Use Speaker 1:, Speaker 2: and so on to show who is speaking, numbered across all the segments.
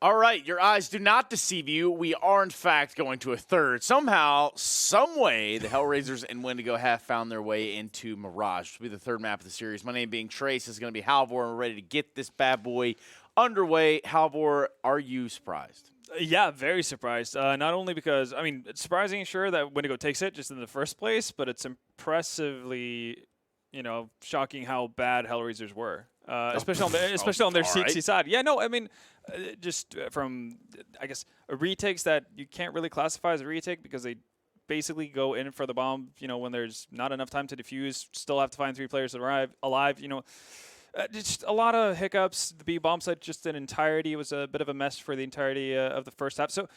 Speaker 1: All right, your eyes do not deceive you. We are, in fact, going to a third. Somehow, some way, the HellRaisers and Windigo have found their way into Mirage, which will be the third map of the series. My name being Trace, is going to be Halvor, and we're ready to get this bad boy underway. Halvor, are you surprised?
Speaker 2: Yeah, very surprised. Not only because, I mean, it's surprising, sure, that Windigo takes it just in the first place, but it's impressively, shocking how bad HellRaisers were. Especially on their CXC side. Yeah, no, I mean, just from, I guess, retakes that you can't really classify as a retake because they basically go in for the bomb, when there's not enough time to defuse, still have to find 3 players alive, just a lot of hiccups. The B bomb site just in entirety was a bit of a mess for the entirety of the first half. So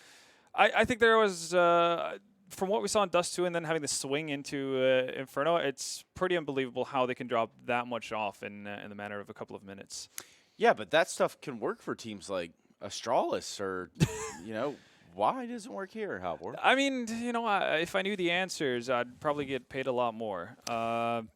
Speaker 2: I think there was, from what we saw in Dust 2 and then having the swing into Inferno, it's pretty unbelievable how they can drop that much off in the matter of a couple of minutes.
Speaker 1: Yeah, but that stuff can work for teams like Astralis or, why doesn't it work here, Halvor?
Speaker 2: I mean, if I knew the answers, I'd probably get paid a lot more. I'd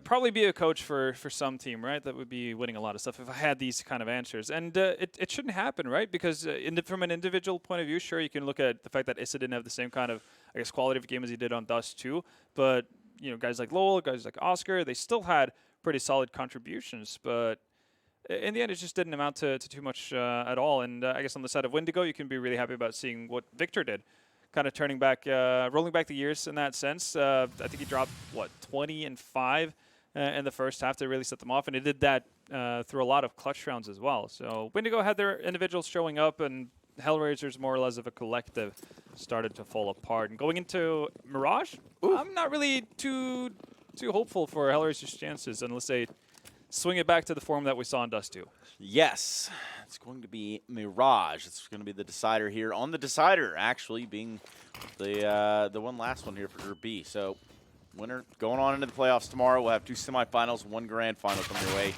Speaker 2: probably be a coach for some team, right? That would be winning a lot of stuff if I had these kind of answers. And it shouldn't happen, right? Because from an individual point of view, sure, you can look at the fact that Issa didn't have the same kind of, I guess, quality of game as he did on Dust 2. But, guys like Lowell, guys like Oscar, they still had pretty solid contributions. But in the end, it just didn't amount to too much at all. And I guess on the side of Windigo, you can be really happy about seeing what Victor did. Kind of rolling back the years in that sense. I think he dropped, 20 and 5 in the first half to really set them off. And he did that through a lot of clutch rounds as well. So Windigo had their individuals showing up, and HellRaisers, more or less of a collective, started to fall apart. And going into Mirage, I'm not really too hopeful for HellRaisers' chances unless they swing it back to the form that we saw in Dust 2.
Speaker 1: Yes, it's going to be Mirage. It's going to be the decider here. On the decider, actually, being the last one here for Group B. So, winner going on into the playoffs tomorrow. We'll have 2 semifinals, 1 grand final coming your way.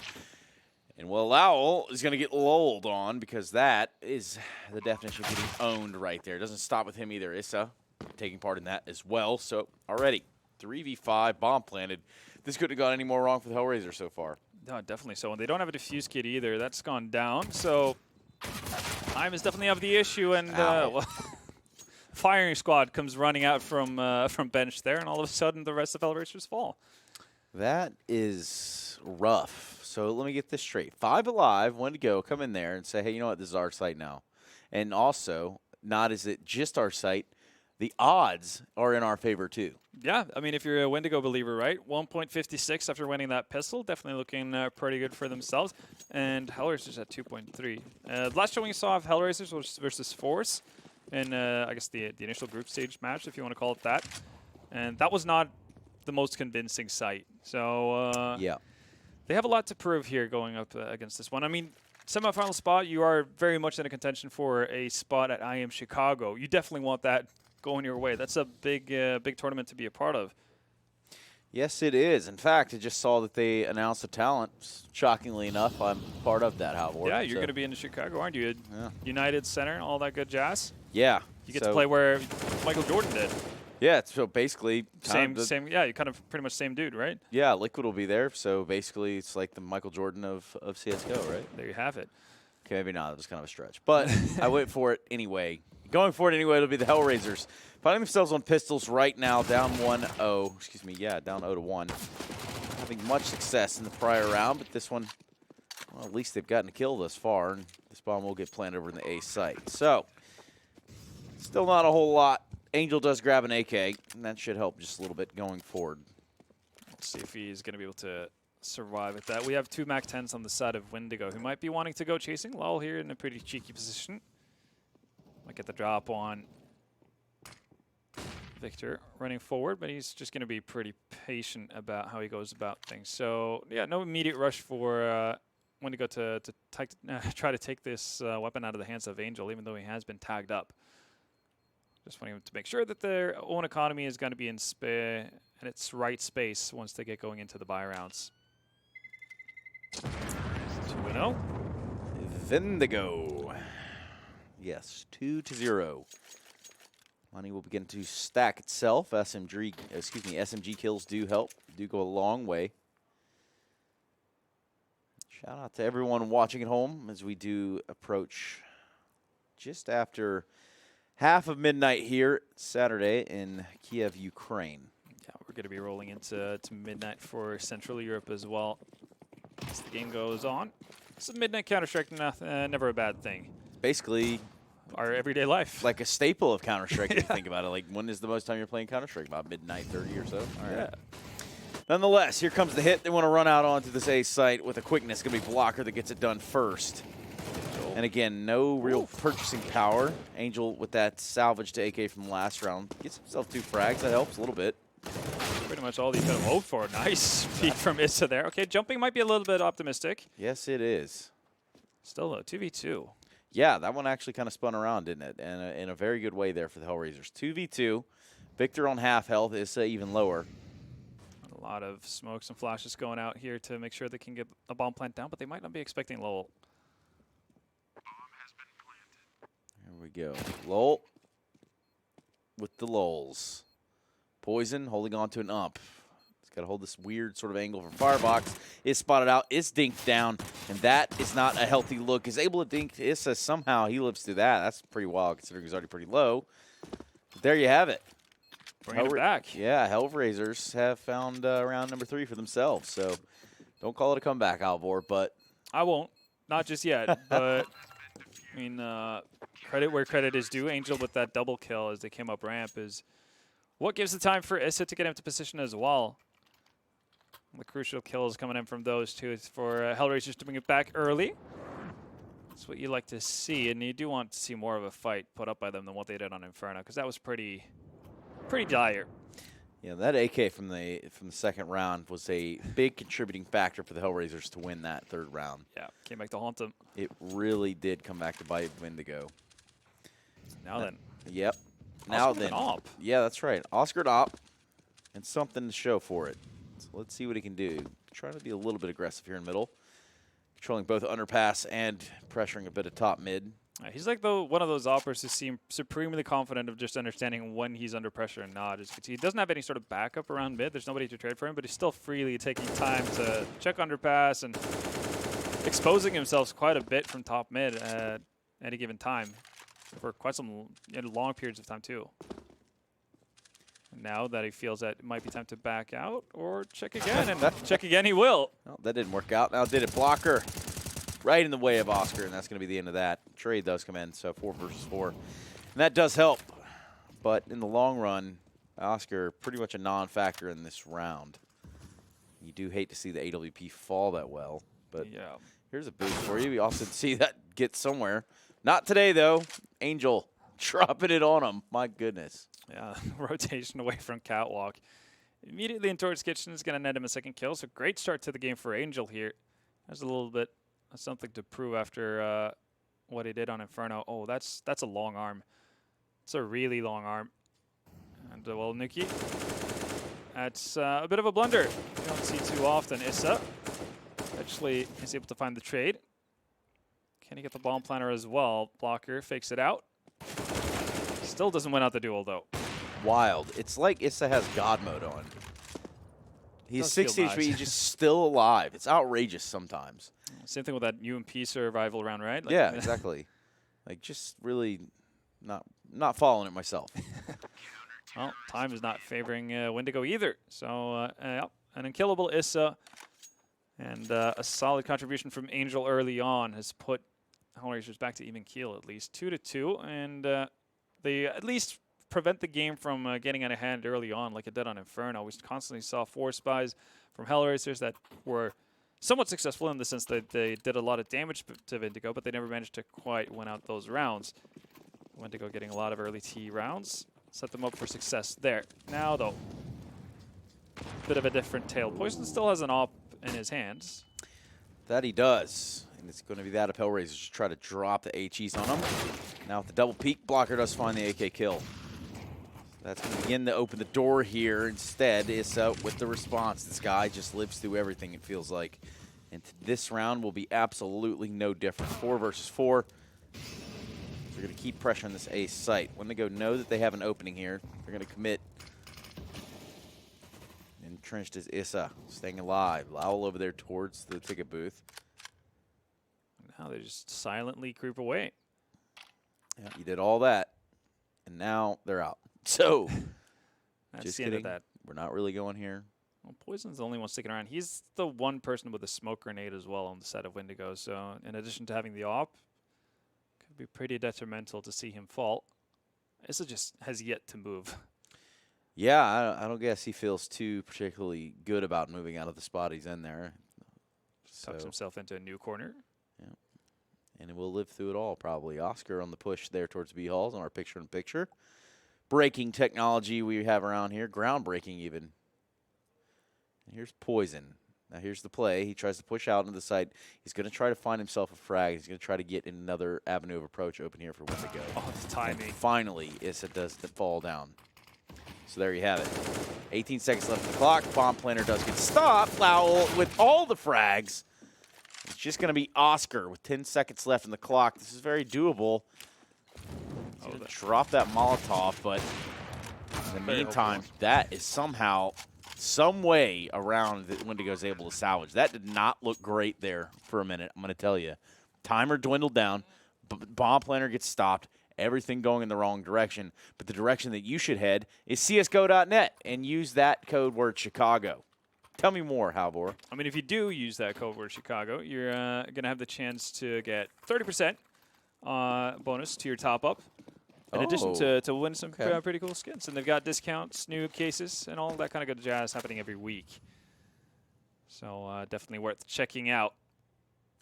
Speaker 1: And Will Lowell is going to get lulled on because that is the definition of getting owned right there. It doesn't stop with him either. Issa taking part in that as well. So, already, 3v5, bomb planted. This couldn't have gone any more wrong for the HellRaisers so far.
Speaker 2: No, definitely so. And they don't have a defuse kit either. That's gone down. So time is definitely of the issue. And firing squad comes running out from bench there, and all of a sudden the rest of HellRaisers fall.
Speaker 1: That is rough. So let me get this straight. 5 alive, 1 to go. Come in there and say, hey, you know what? This is our site now. And also, not is it just our site. The odds are in our favor, too.
Speaker 2: Yeah, I mean, if you're a Windigo believer, right? 1.56 after winning that pistol. Definitely looking pretty good for themselves. And HellRaisers at 2.3. The last showing you saw of HellRaisers was versus Force in, I guess, the initial group stage match, if you want to call it that. And that was not the most convincing sight. So,
Speaker 1: yeah,
Speaker 2: they have a lot to prove here going up against this one. I mean, semifinal spot, you are very much in a contention for a spot at IM Chicago. You definitely want that going your way. That's a big tournament to be a part of.
Speaker 1: Yes, it is. In fact, I just saw that they announced a talent. Shockingly enough, I'm part of that, Halvor.
Speaker 2: Yeah, you're going to be in Chicago, aren't you?
Speaker 1: Yeah.
Speaker 2: United Center, all that good jazz.
Speaker 1: Yeah.
Speaker 2: You get to play where Michael Jordan did.
Speaker 1: Yeah, so basically
Speaker 2: same. Yeah, you kind of pretty much same dude, right?
Speaker 1: Yeah, Liquid will be there. So basically, it's like the Michael Jordan of CS:GO, right?
Speaker 2: There you have it.
Speaker 1: Okay, maybe not. That was kind of a stretch, but I went for it anyway. Going for it anyway, it'll be the HellRaisers. Finding themselves on pistols right now, down 1-0. Excuse me, yeah, down 0-1. Having much success in the prior round, but this one, well, at least they've gotten a kill thus far, and this bomb will get planted over in the A site. So, still not a whole lot. Angel does grab an AK, and that should help just a little bit going forward.
Speaker 2: Let's see if he's going to be able to survive at that. We have 2 MAC-10s on the side of Windigo, who might be wanting to go chasing. Lowell here in a pretty cheeky position. Might get the drop on Victor running forward, but he's just going to be pretty patient about how he goes about things. So, yeah, no immediate rush for Windigo to try to take this weapon out of the hands of Angel, even though he has been tagged up. Just wanting to make sure that their own economy is going to be in its right space once they get going into the buy rounds. 2-0.
Speaker 1: Windigo. Yes, 2-0. Money will begin to stack itself. SMG kills do help, do go a long way. Shout out to everyone watching at home as we do approach just after half of midnight here Saturday in Kiev, Ukraine.
Speaker 2: Yeah, we're going to be rolling into midnight for Central Europe as well as the game goes on. This is midnight Counter-Strike, never a bad thing.
Speaker 1: Basically,
Speaker 2: our everyday life.
Speaker 1: Like a staple of Counter-Strike, if you think about it. Like, when is the most time you're playing Counter-Strike? About midnight 30 or so? All right.
Speaker 2: Yeah.
Speaker 1: Nonetheless, here comes the hit. They want to run out onto this A site with a quickness. Going to be Blocker that gets it done first. And again, no real purchasing power. Angel with that salvage to AK from the last round. Gets himself 2 frags. That helps a little bit.
Speaker 2: Pretty much all he could have hoped for. Nice peek from Issa there. Okay, jumping might be a little bit optimistic.
Speaker 1: Yes, it is.
Speaker 2: Still though, 2v2.
Speaker 1: Yeah, that one actually kind of spun around, didn't it? And in a very good way there for the HellRaisers. 2v2. Victor on half health. Issa even lower.
Speaker 2: A lot of smokes and flashes going out here to make sure they can get the bomb plant down, but they might not be expecting Lowell.
Speaker 1: Here we go. Lowell with the Lulls. Poison holding on to an ump. He's got to hold this weird sort of angle for Firebox. Is spotted out. Is dinked down. And that is not a healthy look. Is able to dink Issa. Somehow he lives through that. That's pretty wild considering he's already pretty low. But there you have it.
Speaker 2: Bringing it back.
Speaker 1: Yeah, HellRaisers have found round number 3 for themselves. So don't call it a comeback, Alvor, but
Speaker 2: I won't. Not just yet. But, I mean, credit where credit is due. Angel with that double kill as they came up ramp is what gives the time for Issa to get into position as well. The crucial kills coming in from those two. It's for HellRaisers to bring it back early. That's what you like to see, and you do want to see more of a fight put up by them than what they did on Inferno, because that was pretty dire.
Speaker 1: Yeah, that AK from the second round was a big contributing factor for the HellRaisers to win that 3rd round.
Speaker 2: Yeah, came back to haunt them.
Speaker 1: It really did come back to bite Windigo.
Speaker 2: Now then.
Speaker 1: Yep.
Speaker 2: Now then. Op.
Speaker 1: Yeah, that's right. Oscar op, and something to show for it. So let's see what he can do. Trying to be a little bit aggressive here in middle. Controlling both underpass and pressuring a bit of top mid.
Speaker 2: He's like one of those operators who seem supremely confident of just understanding when he's under pressure and not. He doesn't have any sort of backup around mid. There's nobody to trade for him, but he's still freely taking time to check underpass and exposing himself quite a bit from top mid at any given time for quite some long periods of time too. Now that he feels that it might be time to back out or check again, and check again he will.
Speaker 1: Well, that didn't work out. Now did it. Blocker right in the way of Oscar, and that's going to be the end of that. Trade does come in, so 4 versus 4. And that does help. But in the long run, Oscar pretty much a non-factor in this round. You do hate to see the AWP fall that well, but
Speaker 2: yeah.
Speaker 1: Here's a boost for you. We also see that get somewhere. Not today, though. Angel dropping it on him. My goodness.
Speaker 2: Yeah, rotation away from Catwalk. Immediately in towards Kitchen is going to net him a 2nd kill. So great start to the game for Angel here. There's a little bit of something to prove after what he did on Inferno. Oh, that's a long arm. It's a really long arm. And, well, Nuki, that's a bit of a blunder. You don't see too often. Issa actually is able to find the trade. Can he get the bomb planter as well? Blocker fakes it out. Still doesn't win out the duel, though.
Speaker 1: Wild. It's like Issa has God mode on. He's 60 HP,
Speaker 2: nice.
Speaker 1: he's just still alive. It's outrageous sometimes.
Speaker 2: Same thing with that UMP survival round, right? Like,
Speaker 1: yeah, exactly. Like, just really not following it myself.
Speaker 2: Well, time is not favoring Windigo either. So, an unkillable Issa and a solid contribution from Angel early on has put HellRaisers back to even keel at least. 2-2, and they at least prevent the game from getting out of hand early on like it did on Inferno. We constantly saw 4 spies from HellRaisers that were somewhat successful in the sense that they did a lot of damage to Windigo, but they never managed to quite win out those rounds. Windigo getting a lot of early T rounds, set them up for success there. Now, though, bit of a different tale. Poison still has an op in his hands.
Speaker 1: That he does. And it's going to be that of HellRaisers to try to drop the HEs on him. Now with the double peek, Blocker does find the AK kill. That's going to begin to open the door here. Instead, Issa with the response. This guy just lives through everything, it feels like. And this round will be absolutely no different. 4 versus 4. They're going to keep pressure on this A site. Windigo know that they have an opening here. They're going to commit. Entrenched is Issa, staying alive. Lowell over there towards the ticket booth.
Speaker 2: Now they just silently creep away.
Speaker 1: Yeah, you did all that, and now they're out. So,
Speaker 2: That's
Speaker 1: just
Speaker 2: the end
Speaker 1: kidding.
Speaker 2: of that.
Speaker 1: We're not really going here.
Speaker 2: Well, Poison's the only one sticking around. He's the one person with a smoke grenade as well on the side of Windigo. So, in addition to having the op, could be pretty detrimental to see him fall. Issa just has yet to move.
Speaker 1: Yeah, I don't guess he feels too particularly good about moving out of the spot he's in there.
Speaker 2: Tucks himself into a new corner.
Speaker 1: Yeah. And we'll live through it all, probably. Oscar on the push there towards B-Halls on our picture-in-picture. Breaking technology we have around here. Groundbreaking, even. And here's Poison. Now, here's the play. He tries to push out into the site. He's going to try to find himself a frag. He's going to try to get another avenue of approach open here for Windigo.
Speaker 2: Oh, the timing.
Speaker 1: And finally, Issa does the fall down. So there you have it. 18 seconds left on the clock. Bomb planter does get stopped. Lowell with all the frags. It's just going to be Oscar with 10 seconds left on the clock. This is very doable. Drop that Molotov, but in the meantime, that is somehow, some way around that Windigo's able to salvage. That did not look great there for a minute, I'm going to tell you. Timer dwindled down. Bomb planter gets stopped. Everything going in the wrong direction. But the direction that you should head is csgo.net and use that code word Chicago. Tell me more, Halvor.
Speaker 2: I mean, if you do use that code word Chicago, you're going to have the chance to get 30% bonus to your top-up. In addition to win some pretty cool skins. And they've got discounts, new cases, and all that kind of good jazz happening every week. So definitely worth checking out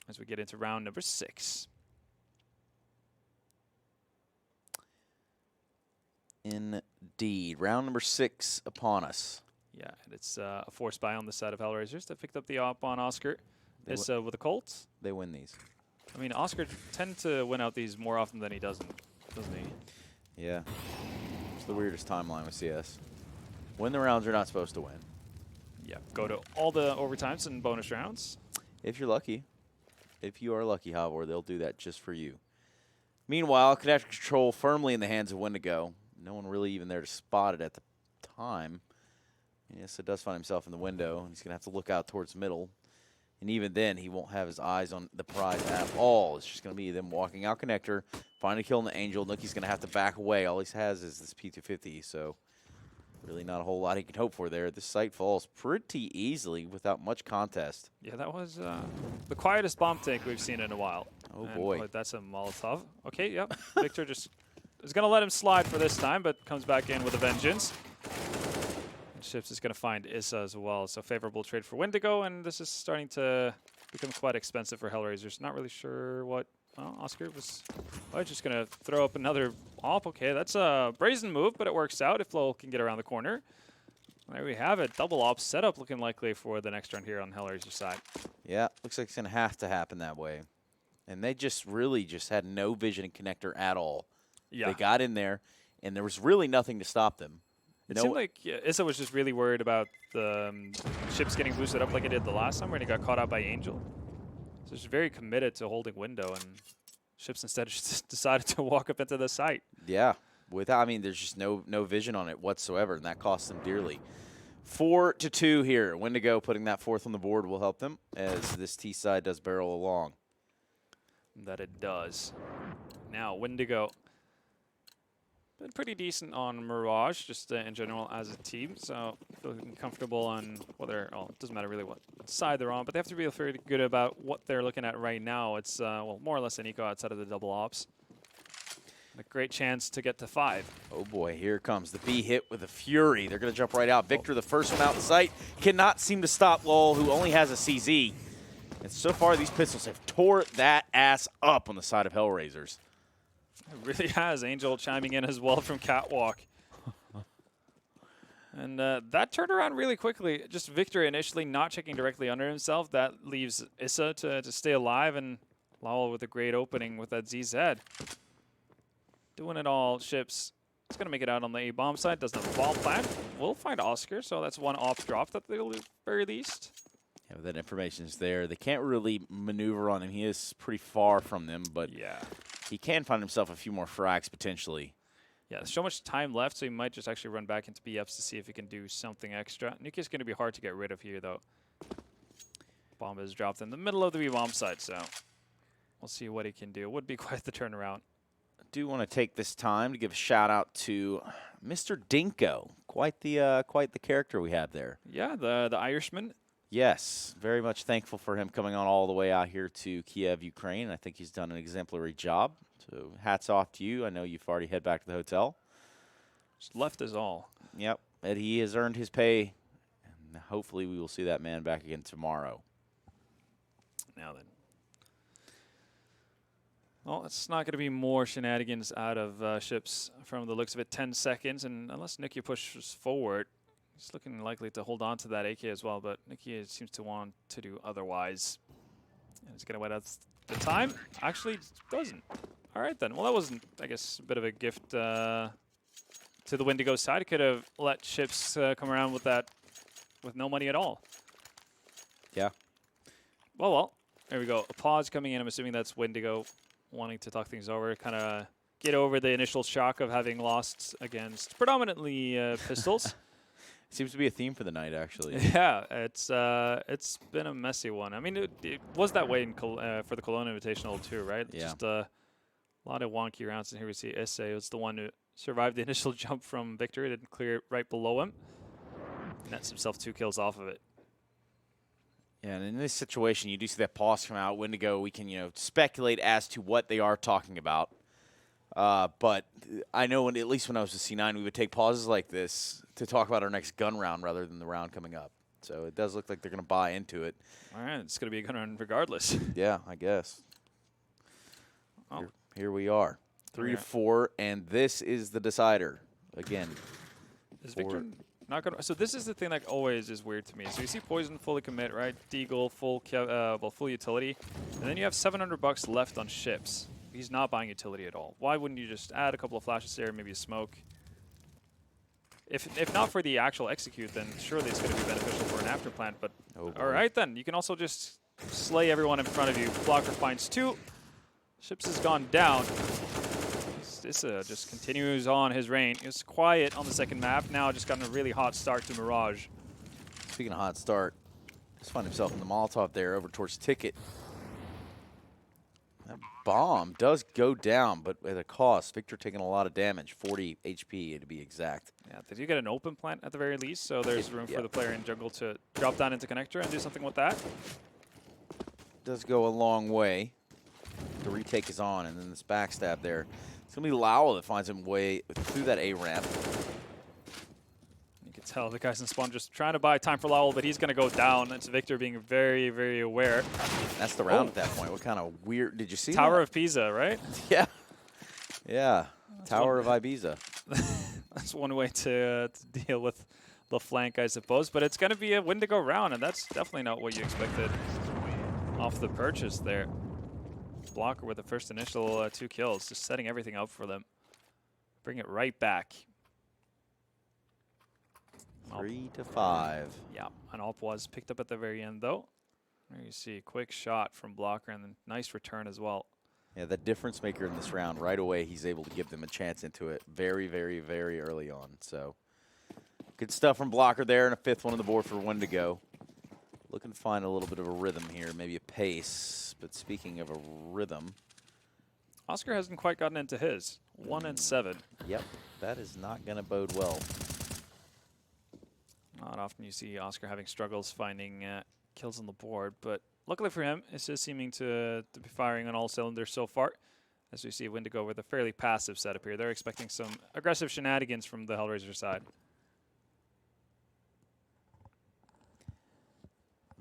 Speaker 2: as we get into round number 6.
Speaker 1: Indeed. Round number 6 upon us.
Speaker 2: Yeah, and it's a force buy on the side of HellRaisers that picked up the op on Oscar. This with the Colts.
Speaker 1: They win these.
Speaker 2: I mean, Oscar tends to win out these more often than he doesn't he?
Speaker 1: Yeah. It's the weirdest timeline with CS. Win the rounds you're not supposed to win.
Speaker 2: Yeah, go to all the overtimes and bonus rounds.
Speaker 1: If you're lucky. If you are lucky, however, they'll do that just for you. Meanwhile, kinetic control firmly in the hands of Windigo. No one really even there to spot it at the time. Yes, it does find himself in the window. He's going to have to look out towards middle. And even then, he won't have his eyes on the prize at all. It's just going to be them walking out connector, find a kill on the Angel. Nookie's going to have to back away. All he has is this P250, so really not a whole lot he can hope for there. This site falls pretty easily without much contest.
Speaker 2: Yeah, that was the quietest bomb tank we've seen in a while.
Speaker 1: Oh, boy.
Speaker 2: That's a Molotov. Okay, yep. Victor just is going to let him slide for this time, but comes back in with a vengeance. Ships is going to find Issa as well. So favorable trade for Windigo, and this is starting to become quite expensive for HellRaisers. Not really sure what Oscar was just going to throw up another op. Okay, that's a brazen move, but it works out if Lowell can get around the corner. There we have it. Double op setup looking likely for the next round here on HellRaisers side.
Speaker 1: Yeah, looks like it's going to have to happen that way. And they just really just had no vision and connector at all. Yeah. They got in there, and there was really nothing to stop them.
Speaker 2: It seemed like Issa was just really worried about the ships getting boosted up like it did the last time when he got caught out by Angel. So he's very committed to holding window, and ships instead just decided to walk up into the site.
Speaker 1: Yeah, I mean, there's just no vision on it whatsoever, and that cost them dearly. 4-2 here. Windigo putting that fourth on the board will help them as this T side does barrel along.
Speaker 2: That it does. Now Windigo. Been pretty decent on Mirage, just in general as a team, so feeling comfortable on whether, it doesn't matter really what side they're on, but they have to be very good about what they're looking at right now. It's, well, more or less an eco outside of the double ops. A great chance to get to 5.
Speaker 1: Oh boy, here comes the B hit with a fury. They're going to jump right out. Victor, the first one out in sight, cannot seem to stop Lowell, who only has a CZ. And so far, these pistols have tore that ass up on the side of HellRaisers.
Speaker 2: It really has. Angel chiming in as well from Catwalk. And that turned around really quickly. Just Victor initially not checking directly under himself. That leaves Issa to stay alive, and Lowell with a great opening with that ZZ. Doing it all, Ships. It's going to make it out on the A-bomb side. Doesn't have a bomb plan. We'll find Oscar, so that's one op drop at the very least.
Speaker 1: Yeah, but that information's there. They can't really maneuver on him. He is pretty far from them, but
Speaker 2: yeah,
Speaker 1: he can find himself a few more frags potentially.
Speaker 2: Yeah, there's so much time left, so he might just actually run back into BFs to see if he can do something extra. Nuki's going to be hard to get rid of here, though. Bomb is dropped in the middle of the B-bomb side, so we'll see what he can do. Would be quite the turnaround.
Speaker 1: do want to take this time to give a shout out to Mr. Dinko. Quite the character we have there.
Speaker 2: Yeah, the Irishman.
Speaker 1: Yes, very much thankful for him coming on all the way out here to Kiev, Ukraine. I think he's done an exemplary job. So hats off to you. I know you've already head back to the hotel.
Speaker 2: Just left us all.
Speaker 1: Yep, and he has earned his pay. And hopefully we will see that man back again tomorrow.
Speaker 2: Now then. Well, it's not going to be more shenanigans out of ships from the looks of it. 10 seconds, and unless Nicky pushes forward, he's looking likely to hold on to that AK as well, but Nicky seems to want to do otherwise. And he's going to wait out the time. Actually, doesn't. All right, then. Well, that wasn't, I guess, a bit of a gift to the Windigo side. He could have let ships come around with that with no money at all.
Speaker 1: Yeah.
Speaker 2: Well, there we go. A pause coming in. I'm assuming that's Windigo wanting to talk things over, kind of get over the initial shock of having lost against predominantly pistols.
Speaker 1: Seems to be a theme for the night, actually.
Speaker 2: Yeah, it's been a messy one. I mean, it was that way in for the Cologne Invitational too, right?
Speaker 1: Yeah.
Speaker 2: Just a lot of wonky rounds. And here we see Isse was the one who survived the initial jump from Victor. Didn't clear it right below him. Nets himself 2 kills off of it.
Speaker 1: Yeah, and in this situation, you do see that pause come out. Windigo, we can, speculate as to what they are talking about. But I know at least when I was with C9, we would take pauses like this to talk about our next gun round rather than the round coming up. So it does look like they're going to buy into it.
Speaker 2: All right, it's going to be a gun round regardless.
Speaker 1: Yeah, I guess.
Speaker 2: Oh.
Speaker 1: Here we are. 3-4, and this is the decider. Again.
Speaker 2: Is Victor not going to... So this is the thing that always is weird to me. So you see Poison fully commit, right? Deagle, full utility. And then you have $700 left on ships. He's not buying utility at all. Why wouldn't you just add a couple of flashes there, maybe a smoke? If not for the actual execute, then surely it's going to be beneficial for an afterplant. But all right, then. You can also just slay everyone in front of you. Blocker finds 2. Ships has gone down. This just continues on his reign. He was quiet on the second map. Now just gotten a really hot start to Mirage.
Speaker 1: Speaking of hot start, just find himself in the Molotov there over towards Ticket. That bomb does go down, but at a cost. Victor taking a lot of damage, 40 HP to be exact.
Speaker 2: Yeah, did you get an open plant at the very least? So there's room for the player in jungle to drop down into connector and do something with that.
Speaker 1: Does go a long way. The retake is on, and then this backstab there. It's going to be Lowell that finds him way through that A ramp.
Speaker 2: You can tell the guys in spawn just trying to buy time for Lowell, but he's going to go down. That's Victor being very, very aware.
Speaker 1: That's the round at that point. What kind of weird... Did you see
Speaker 2: Tower
Speaker 1: that?
Speaker 2: of Pisa, right?
Speaker 1: Yeah. Yeah. That's Tower of Ibiza.
Speaker 2: That's one way to deal with the flank, I suppose. But it's going to be a Windigo round, and that's definitely not what you expected off the purchase there. Blocker with the first initial 2 kills, just setting everything up for them. Bring it right back.
Speaker 1: 3-5.
Speaker 2: Yeah, an AWP was picked up at the very end, though. There you see a quick shot from Blocker and then nice return as well.
Speaker 1: Yeah, the difference maker in this round, right away, he's able to give them a chance into it very, very, very early on. So good stuff from Blocker there, and a 5th one on the board for Windigo. Looking to find a little bit of a rhythm here, maybe a pace. But speaking of a rhythm,
Speaker 2: Oscar hasn't quite gotten into his. 1 and 7.
Speaker 1: Yep, that is not going to bode well.
Speaker 2: Not often you see Oscar having struggles finding kills on the board, but luckily for him, it's just seeming to be firing on all cylinders so far. As we see Windigo with a fairly passive setup here. They're expecting some aggressive shenanigans from the HellRaiser side.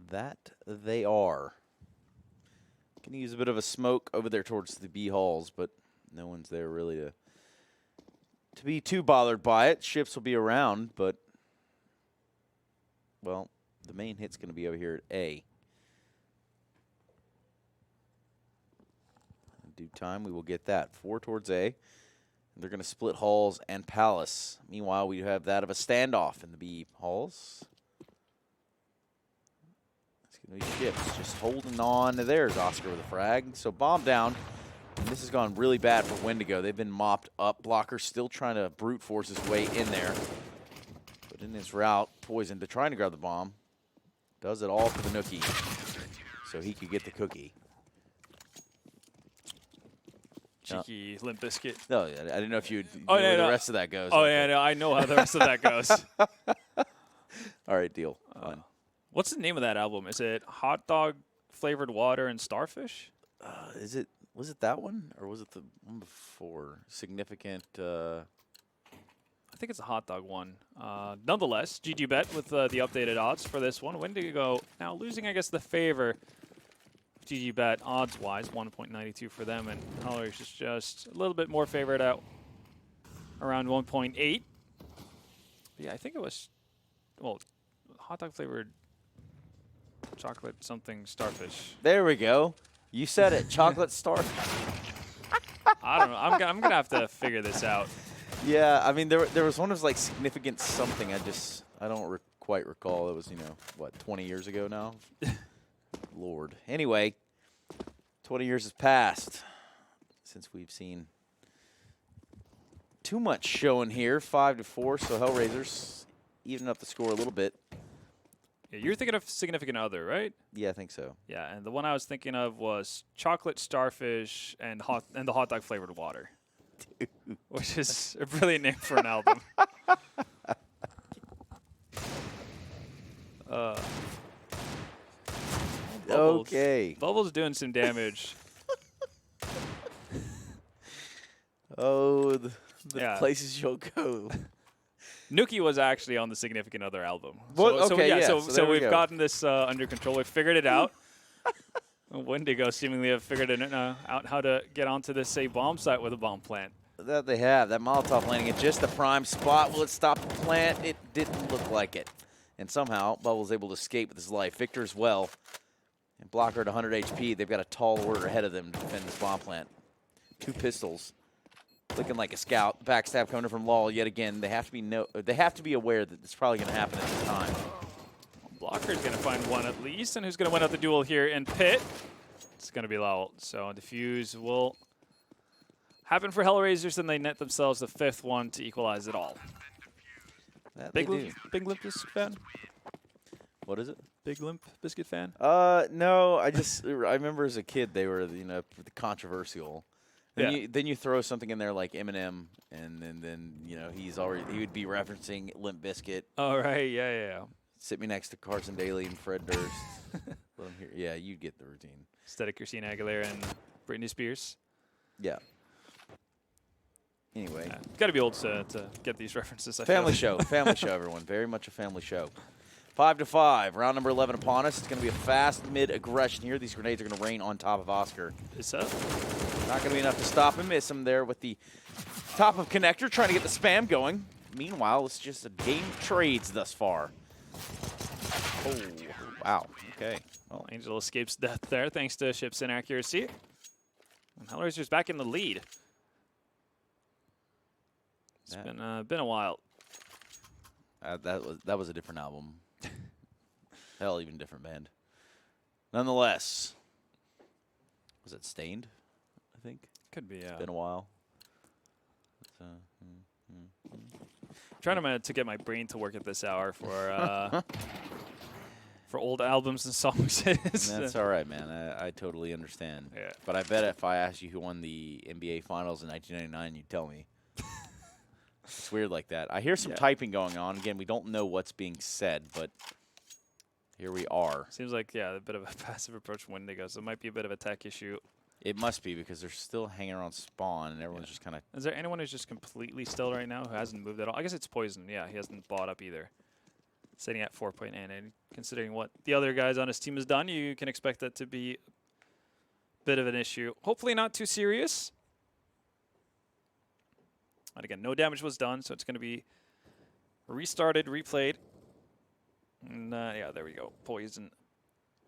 Speaker 1: That they are. Can use a bit of a smoke over there towards the B halls, but no one's there really to be too bothered by it. Ships will be around, but well, the main hit's going to be over here at A. In due time, we will get that. 4 towards A. They're going to split halls and palace. Meanwhile, we have that of a standoff in the B halls. These ships just holding on. There's Oscar with a frag. So bomb down. And this has gone really bad for Windigo. They've been mopped up. Blocker still trying to brute force his way in there. But in his route, Poison to trying to grab the bomb. Does it all for the nookie. So he could get the cookie.
Speaker 2: Cheeky Limp Bizkit.
Speaker 1: No, I didn't know if you'd
Speaker 2: Oh,
Speaker 1: know
Speaker 2: yeah,
Speaker 1: where the
Speaker 2: no.
Speaker 1: rest of that goes.
Speaker 2: Oh, yeah, no, I know how the rest of that goes.
Speaker 1: All right, deal. Fine.
Speaker 2: What's the name of that album? Is it Hot Dog Flavored Water and Starfish?
Speaker 1: Was it that one, or was it the one before? Significant.
Speaker 2: I think it's a hot dog one. Nonetheless, GG Bet with the updated odds for this one. Windigo now losing, I guess, the favor. GG Bet odds-wise, 1.92 for them, and HellRaisers is just a little bit more favored at around 1.8. Yeah, I think it was, well, hot dog flavored chocolate something starfish.
Speaker 1: There we go. You said it. Chocolate starfish.
Speaker 2: I don't know. I'm gonna have to figure this out.
Speaker 1: Yeah, I mean, there was one that was like significant something. I don't quite recall. It was, what, 20 years ago now? Lord. Anyway, 20 years has passed since we've seen too much showing here. 5-4, so HellRaisers even up the score a little bit.
Speaker 2: Yeah, you're thinking of Significant Other, right?
Speaker 1: Yeah, I think so.
Speaker 2: Yeah, and the one I was thinking of was chocolate starfish and the hot dog flavored water. Dude. Which is a brilliant name for an album. Bubbles.
Speaker 1: Okay.
Speaker 2: Bubbles doing some damage.
Speaker 1: Oh, the
Speaker 2: Yeah.
Speaker 1: places you'll go.
Speaker 2: Nuki was actually on the Significant Other album.
Speaker 1: Well,
Speaker 2: so,
Speaker 1: okay,
Speaker 2: yeah,
Speaker 1: yeah,
Speaker 2: so,
Speaker 1: so
Speaker 2: so
Speaker 1: there we
Speaker 2: we've
Speaker 1: go.
Speaker 2: gotten this under control. We've figured it out. Windigo seemingly have figured out how to get onto this, say, bomb site with a bomb plant.
Speaker 1: That they have. That Molotov landing at just the prime spot. Will it stop the plant? It didn't look like it. And somehow, Bubble's able to escape with his life. Victor as well. And Blocker at 100 HP. They've got a tall order ahead of them to defend this bomb plant. 2 pistols. Looking like a scout. Backstab coming from Law yet again. They have to be aware that it's probably going to happen at this time.
Speaker 2: Blocker's going to find one at least. And who's going to win out the duel here in Pit? It's going to be Lowell. So defuse will happen for HellRaisers, and they net themselves the 5th one to equalize it all. Big Limp Bizkit fan?
Speaker 1: What is it?
Speaker 2: Big Limp Bizkit fan?
Speaker 1: No. I remember as a kid they were controversial. Then you throw something in there like Eminem, and then he would be referencing Limp Bizkit.
Speaker 2: Oh right, yeah.
Speaker 1: Sit me next to Carson Daly and Fred Durst. Let him hear. Yeah, you get the routine.
Speaker 2: Instead of Christina Aguilera and Britney Spears.
Speaker 1: Yeah. Anyway.
Speaker 2: Yeah, got to be old to get these references.
Speaker 1: Family show, everyone. Very much a family show. 5-5, round number 11 upon us. It's going to be a fast mid-aggression here. These grenades are going to rain on top of Oscar.
Speaker 2: Is that?
Speaker 1: Not going to be enough to stop him. Miss him there with the top of connector, trying to get the spam going. Meanwhile, it's just a game of trades thus far. Oh, wow. Okay.
Speaker 2: Well, Angel escapes death there thanks to ship's inaccuracy. And HellRaisers back in the lead. It's been a while.
Speaker 1: That was a different album. Hell, even different band. Nonetheless, was it Stained? I think
Speaker 2: Could be. Yeah.
Speaker 1: Been a while.
Speaker 2: Trying to get my brain to work at this hour for for old albums and songs.
Speaker 1: That's all right, man. I totally understand.
Speaker 2: Yeah.
Speaker 1: But I bet if I asked you who won the NBA Finals in 1999, you'd tell me. It's weird like that. I hear some typing going on. Again, we don't know what's being said, but here we are.
Speaker 2: Seems like, a bit of a passive approach from Windigo, so it might be a bit of a tech issue.
Speaker 1: It must be because they're still hanging around spawn, and everyone's just kind of...
Speaker 2: Is there anyone who's just completely still right now who hasn't moved at all? I guess it's Poison. Yeah, he hasn't bought up either. Sitting at 4.9, and considering what the other guys on his team has done, you can expect that to be a bit of an issue. Hopefully not too serious. And again, no damage was done, so it's going to be restarted, replayed. And there we go. Poison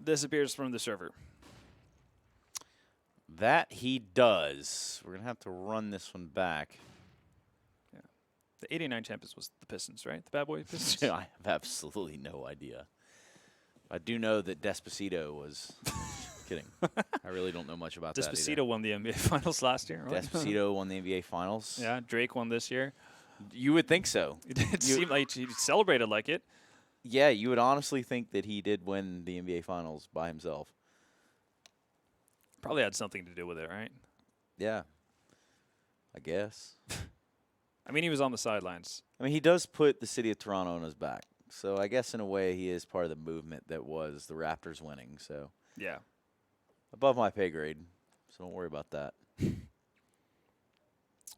Speaker 2: disappears from the server.
Speaker 1: That he does. We're going to have to run this one back.
Speaker 2: Yeah. The 89 champions was the Pistons, right? The bad boy Pistons?
Speaker 1: I have absolutely no idea. I do know that Despacito was... Kidding. I really don't know much about that.
Speaker 2: Despacito won the NBA Finals last year, right?
Speaker 1: Despacito won the NBA Finals.
Speaker 2: Yeah, Drake won this year.
Speaker 1: You would think so.
Speaker 2: It seemed like he celebrated like it.
Speaker 1: Yeah, you would honestly think that he did win the NBA Finals by himself.
Speaker 2: Probably had something to do with it, right?
Speaker 1: Yeah. I guess.
Speaker 2: I mean, he was on the sidelines.
Speaker 1: I mean, he does put the city of Toronto on his back. So I guess in a way he is part of the movement that was the Raptors winning. So
Speaker 2: Yeah.
Speaker 1: above my pay grade. So don't worry about that.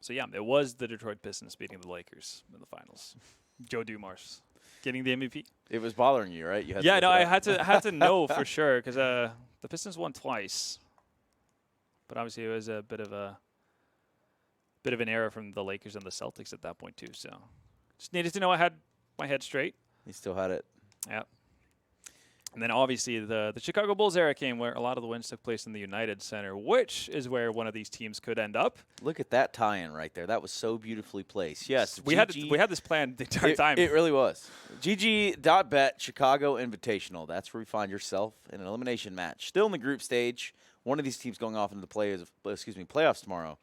Speaker 2: So, yeah, it was the Detroit Pistons beating the Lakers in the finals. Joe Dumars getting the MVP.
Speaker 1: It was bothering you, right? You had to
Speaker 2: Yeah,
Speaker 1: look
Speaker 2: no,
Speaker 1: it
Speaker 2: I
Speaker 1: up.
Speaker 2: had to know for sure because the Pistons won twice. But obviously it was a bit of an error from the Lakers and the Celtics at that point too. So just needed to know I had my head straight.
Speaker 1: He still had it.
Speaker 2: Yeah. And then obviously the Chicago Bulls era came where a lot of the wins took place in the United Center, which is where one of these teams could end up.
Speaker 1: Look at that tie-in right there. That was so beautifully placed. Yes,
Speaker 2: we had this planned the entire time.
Speaker 1: It really was. GG.bet Chicago Invitational. That's where you find yourself in an elimination match. Still in the group stage. One of these teams going off into the playoffs tomorrow.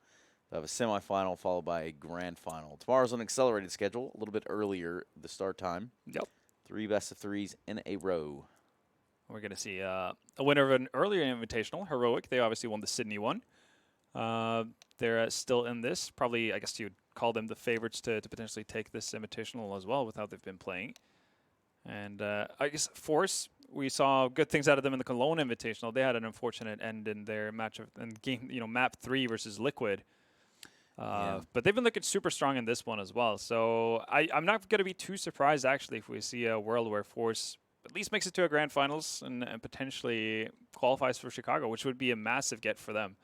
Speaker 1: They'll have a semifinal followed by a grand final. Tomorrow's an accelerated schedule, a little bit earlier the start time.
Speaker 2: Yep.
Speaker 1: 3 best-of-3s in a row.
Speaker 2: We're going to see a winner of an earlier invitational, Heroic. They obviously won the Sydney one. They're still in this. Probably, I guess you would call them the favorites to potentially take this invitational as well with how they've been playing. And I guess Force, we saw good things out of them in the Cologne Invitational. They had an unfortunate end in their match in game, map 3 versus Liquid. But they've been looking super strong in this one as well. So I'm not going to be too surprised, actually, if we see a world where Force at least makes it to a grand finals and potentially qualifies for Chicago, which would be a massive get for them.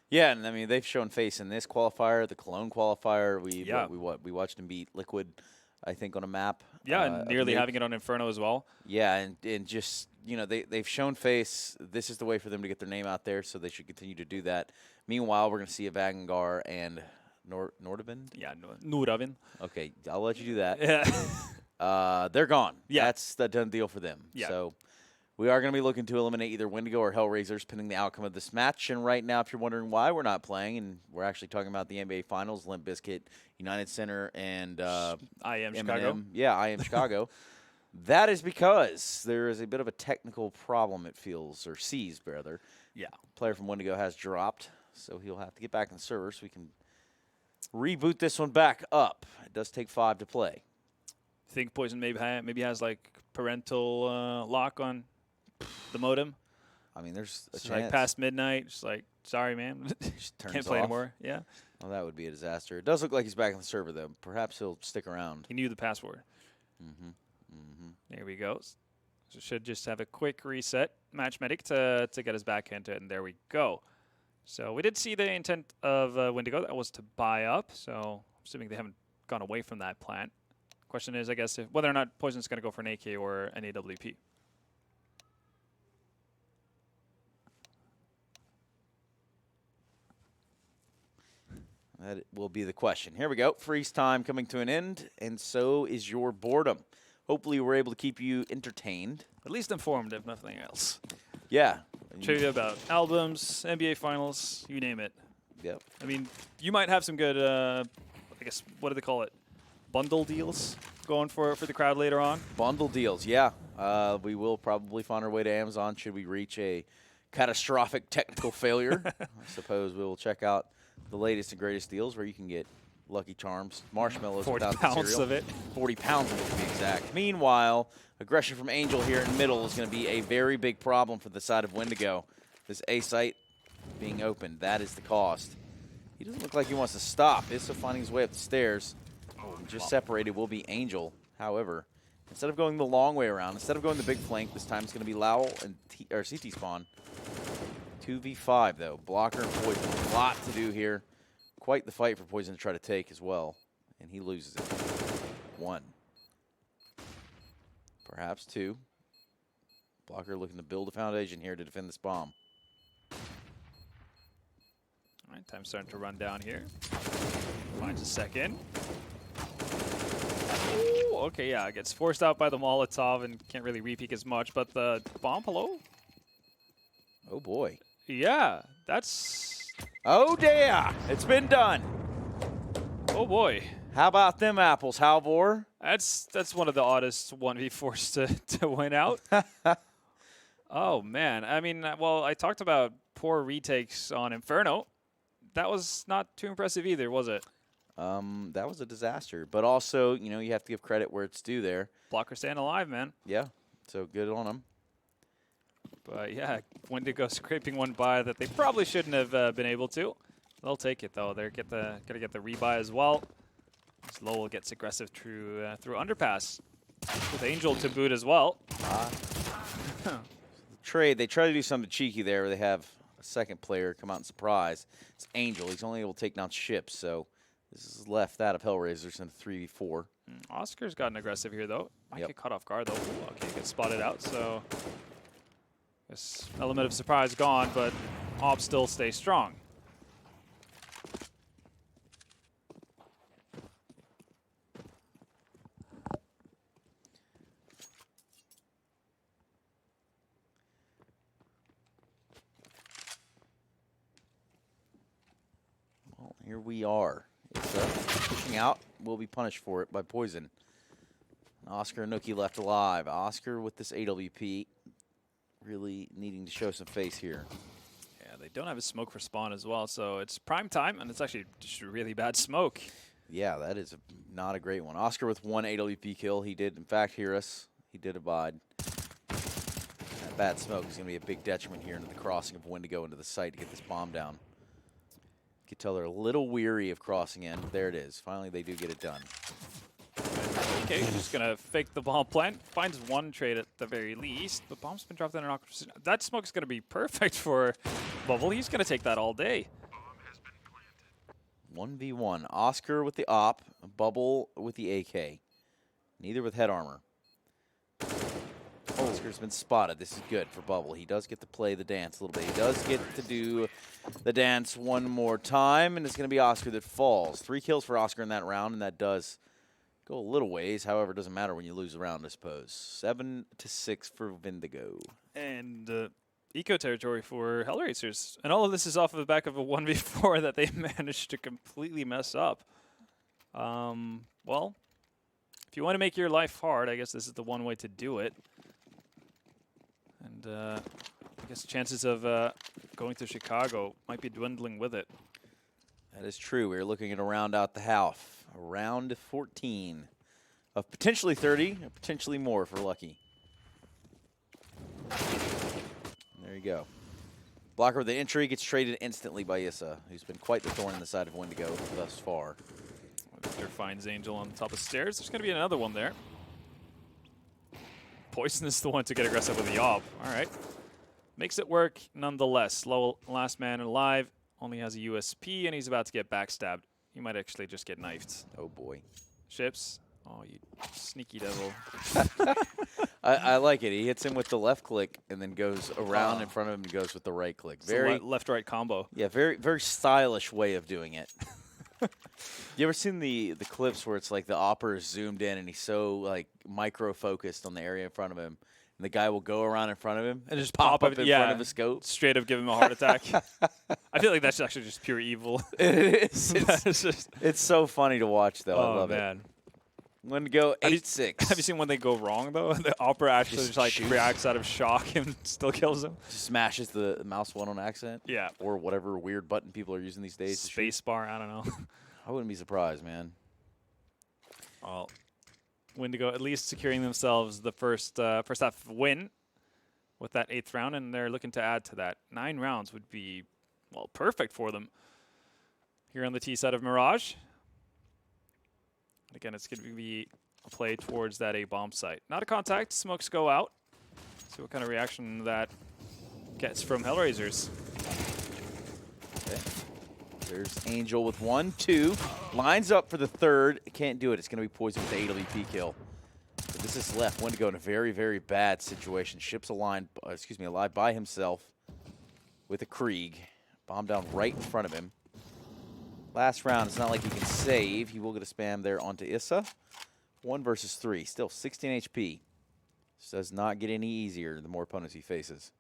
Speaker 1: Yeah, and I mean they've shown face in this qualifier, the Cologne qualifier. We watched them beat Liquid, I think, on a map.
Speaker 2: Yeah, and nearly having it on Inferno as well.
Speaker 1: Yeah, and just they've shown face. This is the way for them to get their name out there, so they should continue to do that. Meanwhile, we're going to see a Vagengar and Nordavind.
Speaker 2: Yeah, Nordavind.
Speaker 1: Okay, I'll let you do that.
Speaker 2: Yeah.
Speaker 1: They're gone.
Speaker 2: Yeah.
Speaker 1: That's the done deal for them.
Speaker 2: Yeah.
Speaker 1: So we are going to be looking to eliminate either Windigo or HellRaisers, pending the outcome of this match. And right now, if you're wondering why we're not playing, and we're actually talking about the NBA Finals, Limp Bizkit, United Center, and
Speaker 2: I am
Speaker 1: Eminem.
Speaker 2: Chicago.
Speaker 1: Yeah, I am Chicago. That is because there is a bit of a technical problem, it feels, or sees, rather.
Speaker 2: Yeah.
Speaker 1: Player from Windigo has dropped, so he'll have to get back in the server so we can reboot this one back up. It does take 5 to play.
Speaker 2: Think Poison maybe has like parental lock on the modem.
Speaker 1: I mean, there's a
Speaker 2: It's
Speaker 1: chance.
Speaker 2: like past midnight, just like, sorry, man,
Speaker 1: Just turns
Speaker 2: can't play
Speaker 1: off.
Speaker 2: anymore. Yeah,
Speaker 1: Well, that would be a disaster. It does look like he's back on the server, though. Perhaps he'll stick around.
Speaker 2: he knew the password.
Speaker 1: Mm-hmm.
Speaker 2: There we go. So should just have a quick reset, match medic to get us back into it, and there we go. So we did see the intent of Windigo. That was to buy up, so assuming they haven't gone away from that plan. Question is, I guess, whether or not Poison's going to go for an AK or an AWP.
Speaker 1: That will be the question. Here we go. Freeze time coming to an end, and so is your boredom. Hopefully we're able to keep you entertained.
Speaker 2: At least informed, if nothing else.
Speaker 1: Yeah.
Speaker 2: Trivia about albums, NBA Finals, you name it.
Speaker 1: Yep.
Speaker 2: I mean, you might have some good, I guess, what do they call it? Bundle deals going for the crowd later on.
Speaker 1: Bundle deals, yeah. We will probably find our way to Amazon should we reach a catastrophic technical failure. I suppose we will check out the latest and greatest deals where you can get Lucky Charms, marshmallows
Speaker 2: 40
Speaker 1: without the
Speaker 2: pounds
Speaker 1: cereal.
Speaker 2: of it.
Speaker 1: 40 pounds of it, to be exact. Meanwhile, aggression from Angel here in middle is going to be a very big problem for the side of Windigo. This A site being opened, that is the cost. He doesn't look like he wants to stop. Iso finding his way up the stairs. Just separated will be Angel. However, instead of going the long way around, instead of going the big flank, this time it's going to be Lowell and CT spawn. 2v5, though. Blocker and Poison. A lot to do here. Quite the fight for Poison to try to take as well. And he loses it. 1. Perhaps 2. Blocker looking to build a foundation here to defend this bomb.
Speaker 2: All right, time's starting to run down here. Finds a second. Ooh, okay, yeah, gets forced out by the Molotov and can't really re-peek as much, but the bomb, hello?
Speaker 1: Oh, boy.
Speaker 2: Yeah, that's...
Speaker 1: Oh, dear. It's been done.
Speaker 2: Oh, boy.
Speaker 1: How about them apples, Halvor?
Speaker 2: That's one of the oddest 1v4s to win out. Oh, man. I mean, well, I talked about poor retakes on Inferno. that was not too impressive either, was it?
Speaker 1: That was a disaster. But also, you know, you have to give credit where it's due there.
Speaker 2: Blocker staying alive, man.
Speaker 1: Yeah, so good on him.
Speaker 2: But yeah, Windigo scraping one by that they probably shouldn't have been able to. They'll take it though. They're gonna get the rebuy as well. As Lowell gets aggressive through underpass with Angel to boot as well.
Speaker 1: Trade. They try to do something cheeky there where they have a second player come out and surprise. It's Angel. He's only able to take down ships, so this is left that of HellRaisers in a 3v4.
Speaker 2: Oscar's gotten aggressive here though. Might
Speaker 1: Yep.
Speaker 2: get caught off guard though. Ooh, okay, gets spotted out. So this element of surprise gone, but Ob still stays strong.
Speaker 1: Well, here we are. It's pushing out. Will be punished for it by poison. Oscar and Nookie left alive. Oscar with this AWP really needing to show some face here.
Speaker 2: Yeah, they don't have a smoke for spawn as well, so it's prime time, and it's actually just a really bad smoke.
Speaker 1: Yeah, that is not a great one. Oscar with 1 AWP kill. He did, in fact, hear us. He did abide. That bad smoke is going to be a big detriment here into the crossing of Windigo into the site to get this bomb down. You can tell they're a little weary of crossing in. There it is. Finally, they do get it done.
Speaker 2: Okay, just going to fake the bomb plant. Finds one trade at the very least. The bomb's been dropped in an awkward position. That smoke's going to be perfect for Bubble. He's going to take that all day.
Speaker 1: 1v1. Oscar with the op. Bubble with the AK. Neither with head armor. Oscar's been spotted. This is good for Bubble. He does get to play the dance a little bit. He does get to do the dance one more time, and it's going to be Oscar that falls. 3 kills for Oscar in that round, and that does go a little ways. However, it doesn't matter when you lose a round, I suppose. 7-6 for Windigo.
Speaker 2: And eco territory for HellRaisers. And all of this is off of the back of a 1v4 that they managed to completely mess up. Well, if you want to make your life hard, I guess this is the one way to do it. And I guess chances of going to Chicago might be dwindling with it.
Speaker 1: That is true. We're looking at a round out the half. Around 14 of potentially 30, or potentially more if we're lucky. There you go. Blocker with the entry gets traded instantly by Issa, who's been quite the thorn in the side of Windigo thus far.
Speaker 2: Victor finds Angel on top of stairs. There's going to be another one there. Poison is the one to get aggressive with the op. All right. Makes it work nonetheless. Lowell, last man alive, only has a USP, and he's about to get backstabbed. He might actually just get knifed.
Speaker 1: Oh, boy.
Speaker 2: Ships. Oh, you sneaky devil.
Speaker 1: I like it. He hits him with the left click and then goes around in front of him and goes with the right click. Very
Speaker 2: left-right combo.
Speaker 1: Yeah, very stylish way of doing it. You ever seen the clips where it's like the opera is zoomed in and he's so like micro focused on the area in front of him, and the guy will go around in front of him
Speaker 2: and just
Speaker 1: pop up in front of a scope,
Speaker 2: straight up give him a heart attack. I feel like that's actually just pure evil.
Speaker 1: It is. It's so funny to watch though. I love
Speaker 2: man.
Speaker 1: it. Windigo 8-6.
Speaker 2: Have you seen when they go wrong though? The opera actually just like
Speaker 1: shoots.
Speaker 2: reacts out of shock and still kills him.
Speaker 1: Just smashes the mouse one on accident.
Speaker 2: Yeah.
Speaker 1: Or whatever weird button people are using these days.
Speaker 2: Space bar, I don't know.
Speaker 1: I wouldn't be surprised, man.
Speaker 2: Well, Windigo at least securing themselves the first half win with that 8th round, and they're looking to add to that. 9 rounds would be, well, perfect for them. Here on the T side of Mirage. Again, it's going to be a play towards that A-bomb site. Not a contact. Smokes go out. See what kind of reaction that gets from HellRaisers.
Speaker 1: Okay. There's Angel with 1, 2. Lines up for the 3rd. Can't do it. It's going to be Poison with the AWP kill. But this is left. Windigo in a very, very bad situation. Ship's alive by himself with a Krieg. Bomb down right in front of him. Last round, it's not like he can save. He will get a spam there onto Issa. 1 versus 3. Still 16 HP. This does not get any easier the more opponents he faces.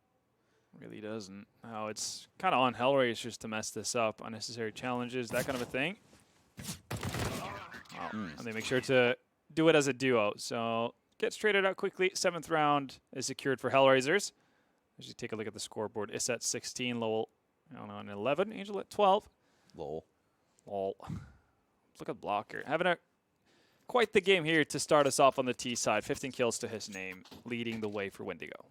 Speaker 2: Really doesn't. Oh, it's kind of on HellRaisers to mess this up. Unnecessary challenges, that kind of a thing. Oh, and they make sure to do it as a duo. So gets traded out quickly. 7th round is secured for HellRaisers. As you take a look at the scoreboard, Issa at 16, Lowell, I don't know, an 11, Angel at 12.
Speaker 1: Lol.
Speaker 2: Lol. Look at Blocker. Having quite the game here to start us off on the T side. 15 kills to his name, leading the way for Windigo.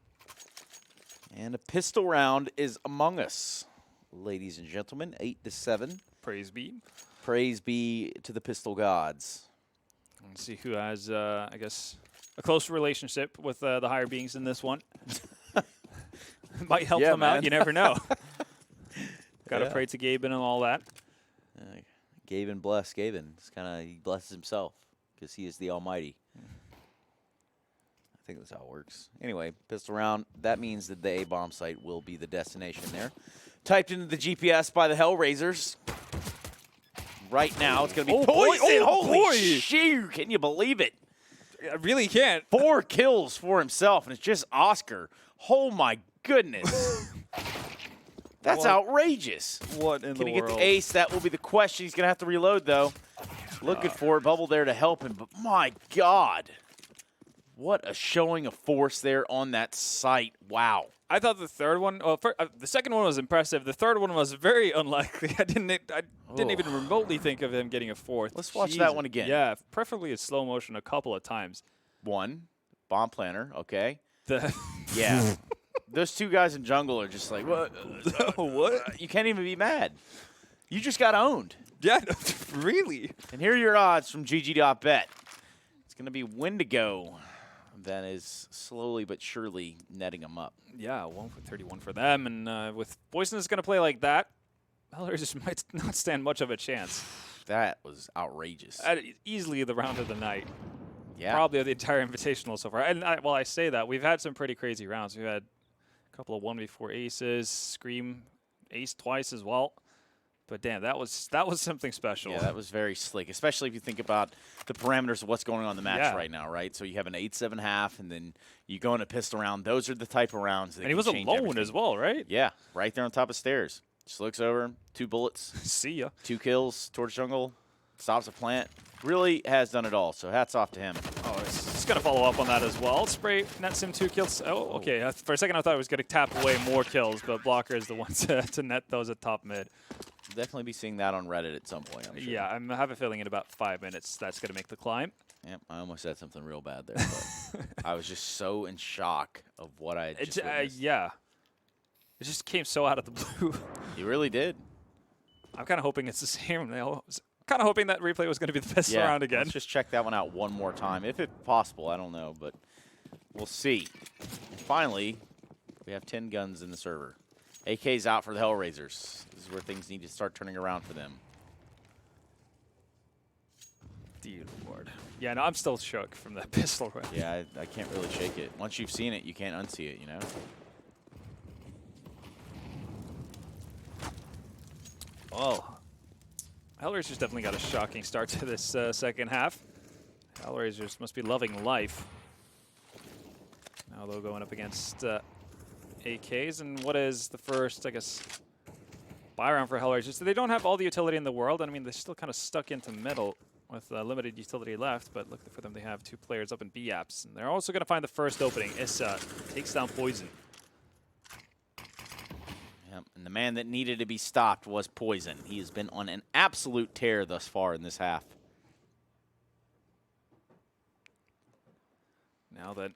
Speaker 1: And a pistol round is among us, ladies and gentlemen. 8-7.
Speaker 2: Praise be.
Speaker 1: Praise be to the pistol gods.
Speaker 2: Let's see who has, I guess, a close relationship with the higher beings in this one. Might help them out. You never know. Gotta pray to Gaben and all that.
Speaker 1: Gaben bless Gaben. It's he blesses himself because he is the Almighty. I think that's how it works. Anyway, pistol round. That means that the A-bomb site will be the destination there. Typed into the GPS by the HellRaisers. Right now, it's going to be poison. Holy shoot. Can you believe it?
Speaker 2: I really can't.
Speaker 1: 4 kills for himself, and it's just Oscar. Oh, my goodness. That's outrageous.
Speaker 2: What in the world?
Speaker 1: Can he get the ace? That will be the question. He's going to have to reload, though. Looking for it. Bubble there to help him. But, my God. What a showing of force there on that site. Wow.
Speaker 2: I thought the third one, the second one was impressive. The third one was very unlikely. I didn't even remotely think of him getting a fourth.
Speaker 1: Let's watch that one again.
Speaker 2: Yeah, preferably in slow motion a couple of times.
Speaker 1: 1, bomb planner, okay. Yeah. Those 2 guys in jungle are just like, what?
Speaker 2: What?
Speaker 1: You can't even be mad. You just got owned.
Speaker 2: Yeah, really.
Speaker 1: And here are your odds from GG.bet. It's going to be Windigo that is slowly but surely netting them up.
Speaker 2: Yeah, 1.31 for them. And with Poisonous going to play like that, HellRaisers might not stand much of a chance.
Speaker 1: That was outrageous.
Speaker 2: Easily the round of the night.
Speaker 1: Yeah.
Speaker 2: Probably the entire Invitational so far. And while I say that, we've had some pretty crazy rounds. We've had a couple of 1v4 aces, Scream ace twice as well. But damn, that was something special.
Speaker 1: Yeah, that was very slick, especially if you think about the parameters of what's going on in the match right now, right? So you have an 8-7 half, and then you go in a pistol round. Those are the type of rounds that
Speaker 2: and he was alone as well, right?
Speaker 1: Yeah, right there on top of stairs. Just looks over, 2 bullets.
Speaker 2: See ya.
Speaker 1: 2 kills towards jungle, stops a plant. Really has done it all, so hats off to him.
Speaker 2: Oh, he's going to follow up on that as well. Spray nets him 2 kills. Oh, okay. For a second, I thought he was going to tap away more kills, but Blocker is the one to net those at top mid.
Speaker 1: Definitely be seeing that on Reddit at some point, I'm sure.
Speaker 2: Yeah, I have a feeling in about 5 minutes that's going to make the climb.
Speaker 1: Yep, I almost said something real bad there, but I was just so in shock of what I had just witnessed.
Speaker 2: Yeah. It just came so out of the blue.
Speaker 1: You really did.
Speaker 2: I'm kind of hoping it's the same. I was kind of hoping that replay was going to be the best round again.
Speaker 1: Let's just check that one out one more time. If it's possible, I don't know, but we'll see. And finally, we have 10 guns in the server. AK's out for the HellRaisers. This is where things need to start turning around for them.
Speaker 2: Dear Lord. Yeah, no, I'm still shook from that pistol round.
Speaker 1: Yeah, I can't really shake it. Once you've seen it, you can't unsee it, you know?
Speaker 2: Oh. HellRaisers definitely got a shocking start to this second half. HellRaisers must be loving life. Now they're going up against AKs, and what is the first, I guess, buy round for HellRaisers? So they don't have all the utility in the world, and I mean, they're still kind of stuck into middle with limited utility left, but luckily for them, they have 2 players up in B apps, and they're also going to find the first opening. Issa takes down Poison.
Speaker 1: Yep, and the man that needed to be stopped was Poison. He has been on an absolute tear thus far in this half.
Speaker 2: Now that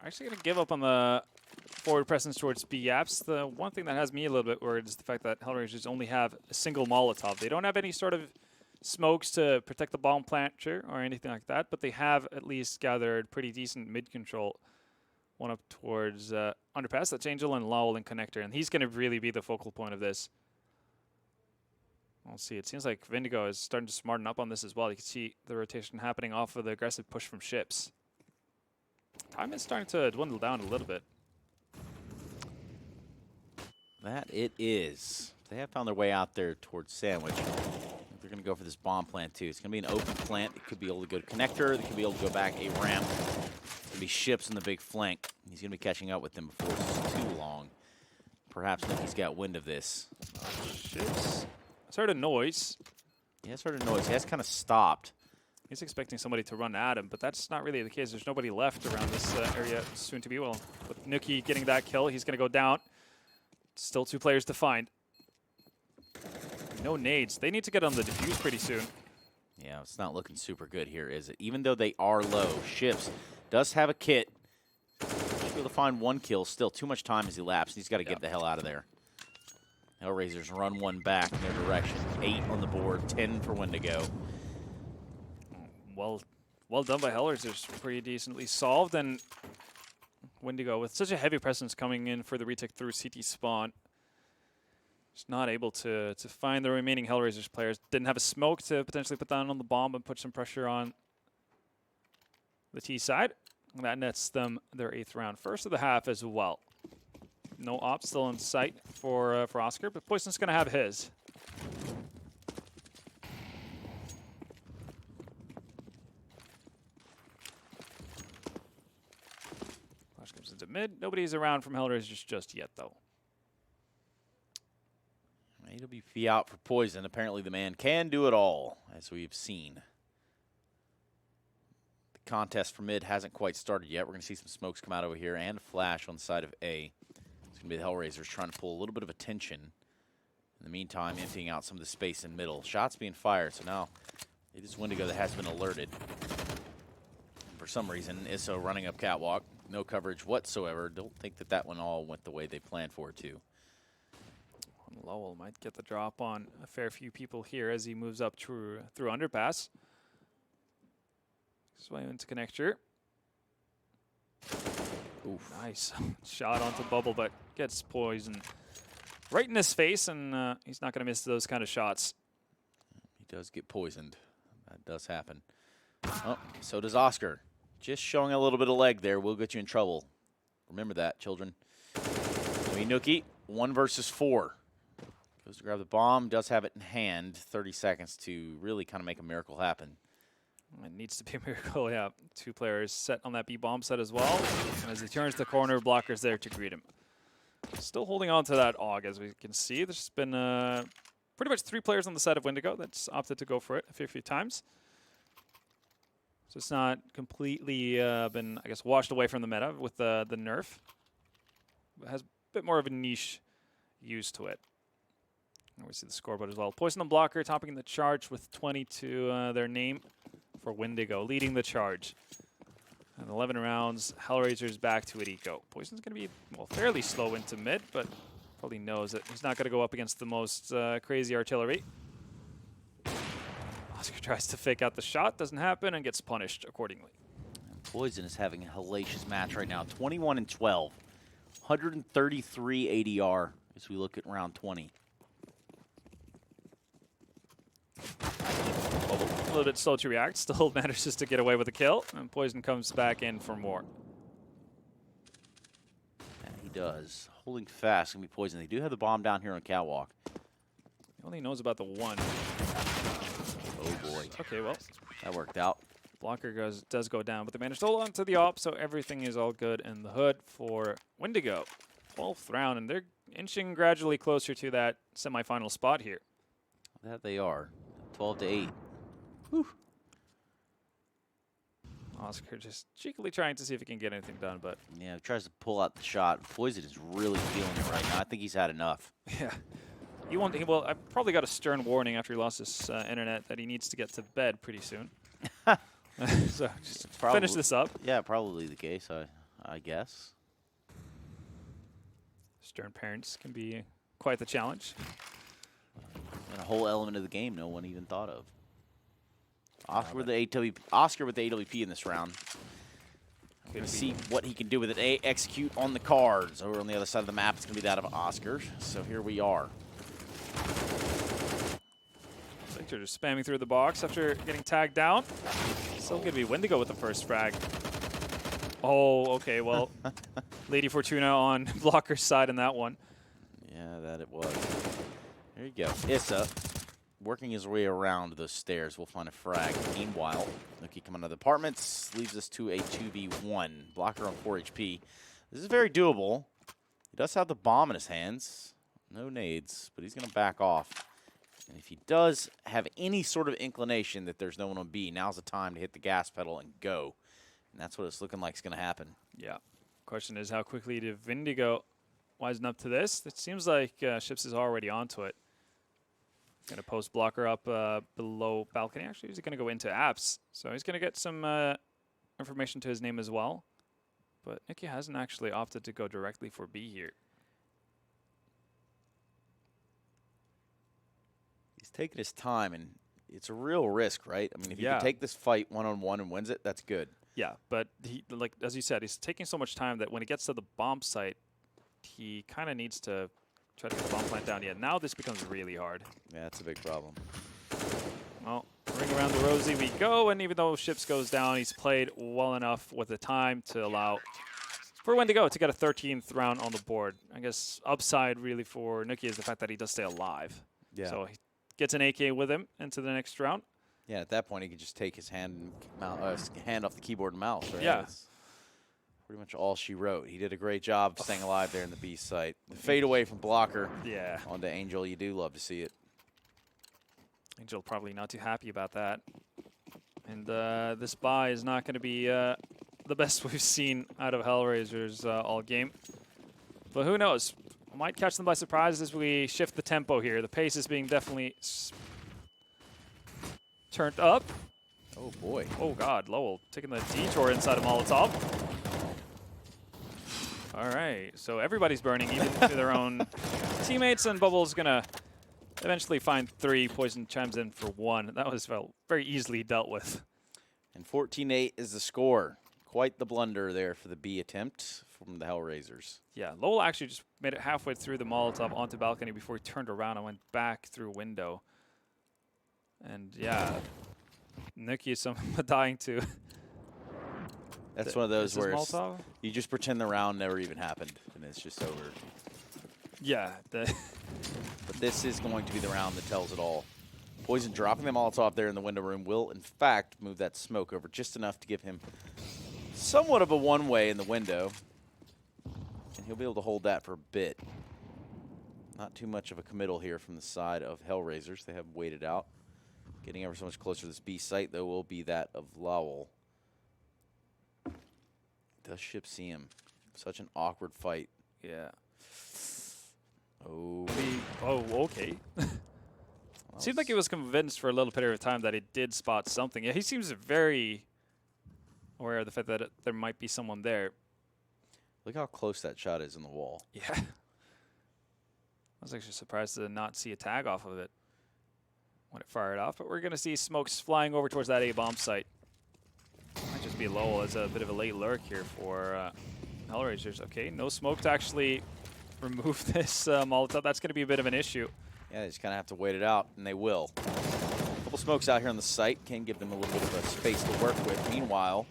Speaker 2: I'm actually going to give up on the forward presence towards B apps. The one thing that has me a little bit worried is the fact that HellRaisers only have a single Molotov. They don't have any sort of smokes to protect the bomb planter or anything like that, but they have at least gathered pretty decent mid control. One up towards underpass. That's Angel and Lowell and Connector, and he's going to really be the focal point of this. We'll see. It seems like Windigo is starting to smarten up on this as well. You can see the rotation happening off of the aggressive push from ships. Time is starting to dwindle down a little bit.
Speaker 1: That it is. They have found their way out there towards Sandwich. They're going to go for this bomb plant, too. It's going to be an open plant. It could be able to go to Connector. They could be able to go back a ramp. It's going to be ships in the big flank. He's going to be catching up with them before it's too long. Perhaps Nicky's got wind of this.
Speaker 2: Ships. I heard a noise.
Speaker 1: He has heard a noise. He has kind of stopped.
Speaker 2: He's expecting somebody to run at him, but that's not really the case. There's nobody left around this area soon to be. Well, with Nuki getting that kill, he's going to go down. Still 2 players to find. No nades. They need to get on the defuse pretty soon.
Speaker 1: Yeah, it's not looking super good here, is it? Even though they are low, Ships does have a kit. Should be able to find 1 kill. Still, too much time has elapsed. He's got to get the hell out of there. HellRaisers run 1 back in their direction. 8 on the board, 10 for Windigo.
Speaker 2: Well done by HellRaisers. Pretty decently solved. And Windigo, with such a heavy presence coming in for the retake through CT spawn, just not able to find the remaining HellRaisers players. Didn't have a smoke to potentially put down on the bomb and put some pressure on the T side. And that nets them their 8th round. First of the half as well. No op still in sight for Oscar, but Poison's going to have his. Flash comes into mid. Nobody's around from HellRaisers just yet, though.
Speaker 1: AWP out for Poison. Apparently the man can do it all, as we've seen. The contest for mid hasn't quite started yet. We're going to see some smokes come out over here and a flash on the side of A. It's going to be the HellRaisers trying to pull a little bit of attention. In the meantime, emptying out some of the space in middle. Shots being fired, so now it is Windigo that has been alerted. For some reason, ISO running up catwalk. No coverage whatsoever. Don't think that one all went the way they planned for it to.
Speaker 2: Lowell might get the drop on a fair few people here as he moves up through underpass. Sway into connector. Oof. Nice shot onto bubble, but gets Poison right in his face, and he's not going to miss those kind of shots.
Speaker 1: He does get poisoned. That does happen. Oh, so does Oscar. Just showing a little bit of leg there will get you in trouble. Remember that, children. Nookie, 1 versus 4. Goes to grab the bomb, does have it in hand. 30 seconds to really kind of make a miracle happen.
Speaker 2: It needs to be a miracle, yeah. 2 players set on that B-bomb set as well. And as he turns the corner, Blocker's there to greet him. Still holding on to that AUG, as we can see. There's been pretty much 3 players on the side of Windigo that's opted to go for it a fair few times. So it's not completely been, I guess, washed away from the meta with the nerf. It has a bit more of a niche use to it. And we see the scoreboard as well. Poison and Blocker topping the charge with 20 to their name for Windigo, leading the charge. And 11 rounds, HellRaisers back to it eco. Poison's going to be, well, fairly slow into mid, but probably knows that he's not going to go up against the most crazy artillery. Oscar tries to fake out the shot, doesn't happen, and gets punished accordingly.
Speaker 1: And Poison is having a hellacious match right now. 21 and 12. 133 ADR as we look at round 20.
Speaker 2: A little bit slow to react, still manages to get away with a kill, and Poison comes back in for more.
Speaker 1: And he does. Holding fast, going to be Poison. They do have the bomb down here on catwalk.
Speaker 2: He only knows about the 1.
Speaker 1: Oh boy.
Speaker 2: Okay, well.
Speaker 1: That worked out.
Speaker 2: Blocker does go down, but they managed to hold on to the op, so everything is all good in the hood for Windigo. 12th round, and they're inching gradually closer to that semifinal spot here.
Speaker 1: That they are. 12 to 8. Whew.
Speaker 2: Oscar just cheekily trying to see if he can get anything done, but
Speaker 1: yeah, he tries to pull out the shot. Poison is really feeling it right now. I think he's had enough.
Speaker 2: Yeah. Well, I probably got a stern warning after he lost his internet that he needs to get to bed pretty soon. So just finish this up.
Speaker 1: Yeah, probably the case, I guess.
Speaker 2: Stern parents can be quite the challenge.
Speaker 1: And a whole element of the game no one even thought of. Oscar with the AWP in this round. Going to see what he can do with it. Execute on the cards. Over on the other side of the map, it's going to be that of Oscar. So here we are.
Speaker 2: Victor just spamming through the box after getting tagged down. Still going to be Windigo with the first frag. Oh, okay, well, Lady Fortuna on Blocker's side in that one.
Speaker 1: Yeah, that it was. There you go. Issa working his way around those stairs. We'll find a frag. Meanwhile, Nookie coming out of the apartments leaves us to a 2v1. Blocker on 4 HP. This is very doable. He does have the bomb in his hands. No nades, but he's going to back off. And if he does have any sort of inclination that there's no one on B, now's the time to hit the gas pedal and go. And that's what it's looking like is going to happen.
Speaker 2: Yeah. Question is, how quickly did Windigo wisen up to this? It seems like Ships is already onto it. Going to post blocker up below balcony. Actually, he's going to go into apps. So he's going to get some information to his name as well. But Nicky hasn't actually opted to go directly for B here.
Speaker 1: He's taking his time, and it's a real risk, right? I mean, if he can take this fight one-on-one and wins it, that's good.
Speaker 2: Yeah, but he, like as you said, he's taking so much time that when he gets to the bomb site, he kind of needs to try to get the bomb plant down. Yeah, now this becomes really hard.
Speaker 1: Yeah, that's a big problem.
Speaker 2: Well, ring around the rosy we go, and even though Ships goes down, he's played well enough with the time to allow for Windigo to get a 13th round on the board. I guess upside really for Nuki is the fact that he does stay alive. Yeah. So he gets an AK with him into the next round.
Speaker 1: Yeah, at that point he can just take his hand off the keyboard and mouse. Right?
Speaker 2: Yeah.
Speaker 1: That's pretty much all she wrote. He did a great job staying alive there in the B site. The fade away from blocker onto Angel, you do love to see it.
Speaker 2: Angel probably not too happy about that. And this buy is not going to be the best we've seen out of HellRaisers all game. But who knows? Might catch them by surprise as we shift the tempo here. The pace is being definitely turned up.
Speaker 1: Oh, boy.
Speaker 2: Oh, God. Lowell taking the detour inside of Molotov. All right. So everybody's burning, even to their own teammates. And Bubble's going to eventually find 3. Poison chimes in for 1. That was very easily dealt with.
Speaker 1: And 14-8 is the score. Quite the blunder there for the B attempt from the HellRaisers.
Speaker 2: Yeah, Lowell actually just made it halfway through the Molotov onto balcony before he turned around and went back through a window. And yeah, Nicky is dying to.
Speaker 1: That's one of those where you just pretend the round never even happened and it's just over.
Speaker 2: Yeah.
Speaker 1: But this is going to be the round that tells it all. Poison dropping the Molotov there in the window room will, in fact, move that smoke over just enough to give him somewhat of a one-way in the window. And he'll be able to hold that for a bit. Not too much of a committal here from the side of HellRaisers. They have waited out. Getting ever so much closer to this B site, though, will be that of Lowell. Does Ship see him? Such an awkward fight.
Speaker 2: Yeah.
Speaker 1: Oh.
Speaker 2: Okay. Seemed like he was convinced for a little period of time that he did spot something. Yeah, he seems very aware of the fact that there might be someone there.
Speaker 1: Look how close that shot is in the wall.
Speaker 2: Yeah. I was actually surprised to not see a tag off of it when it fired off. But we're going to see smokes flying over towards that A-bomb site. Might just be Lowell as a bit of a late lurk here for HellRaisers. Okay, no smoke to actually remove this Molotov. That's going to be a bit of an issue.
Speaker 1: Yeah, they just kind of have to wait it out, and they will. A couple smokes out here on the site can give them a little bit of a space to work with. Meanwhile,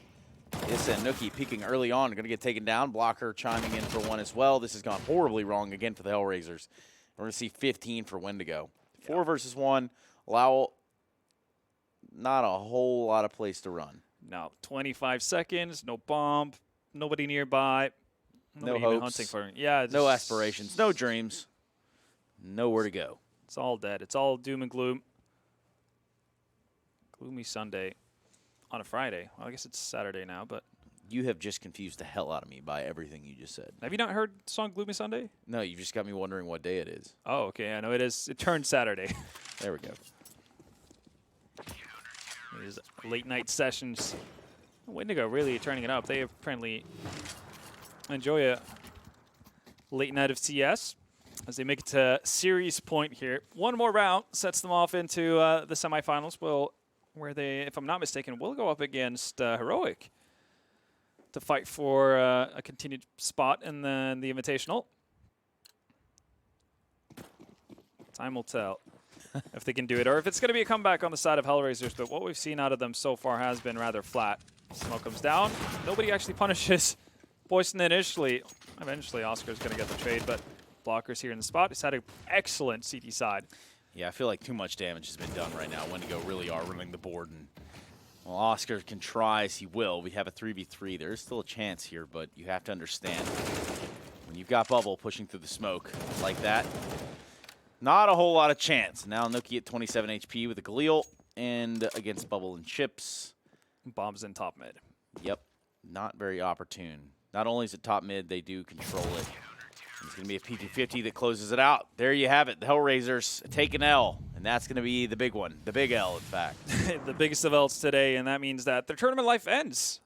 Speaker 1: Issa and Nuki peeking early on are going to get taken down. Blocker chiming in for 1 as well. This has gone horribly wrong again for the HellRaisers. We're going to see 15 for Windigo. 4 versus 1. Lowell, not a whole lot of place to run.
Speaker 2: No, 25 seconds, no bomb, nobody nearby. Nobody
Speaker 1: no
Speaker 2: even
Speaker 1: hopes.
Speaker 2: Hunting for him. Yeah,
Speaker 1: no aspirations, no dreams, nowhere to go.
Speaker 2: It's all dead. It's all doom and gloom. Gloomy Sunday on a Friday. Well, I guess it's Saturday now, but.
Speaker 1: You have just confused the hell out of me by everything you just said.
Speaker 2: Have you not heard the song Gloomy Sunday?
Speaker 1: No, you just got me wondering what day it is.
Speaker 2: Oh, okay. I know it is. It turned Saturday.
Speaker 1: There we go.
Speaker 2: It is late night sessions. Windigo really turning it up. They apparently enjoy a late night of CS as they make it to series point here. One more round sets them off into the semifinals. Where they, if I'm not mistaken, will go up against Heroic to fight for a continued spot in the Invitational. Time will tell if they can do it, or if it's going to be a comeback on the side of HellRaisers. But what we've seen out of them so far has been rather flat. Smoke comes down. Nobody actually punishes Poison initially. Eventually, Oscar's going to get the trade, but Blocker's here in the spot. He's had an excellent CT side.
Speaker 1: Yeah, I feel like too much damage has been done right now. Windigo really are running the board, and well, Oscar can try as he will. We have a 3v3. There is still a chance here, but you have to understand when you've got Bubble pushing through the smoke like that, not a whole lot of chance. Now Nuki at 27 HP with a Galil, and against Bubble and Chips.
Speaker 2: Bombs in top mid.
Speaker 1: Yep, not very opportune. Not only is it top mid, they do control it It's going to be a P250 that closes it out. There you have it. The HellRaisers take an L, and that's going to be the big one. The big L, in fact.
Speaker 2: The biggest of L's today, and that means that their tournament life ends.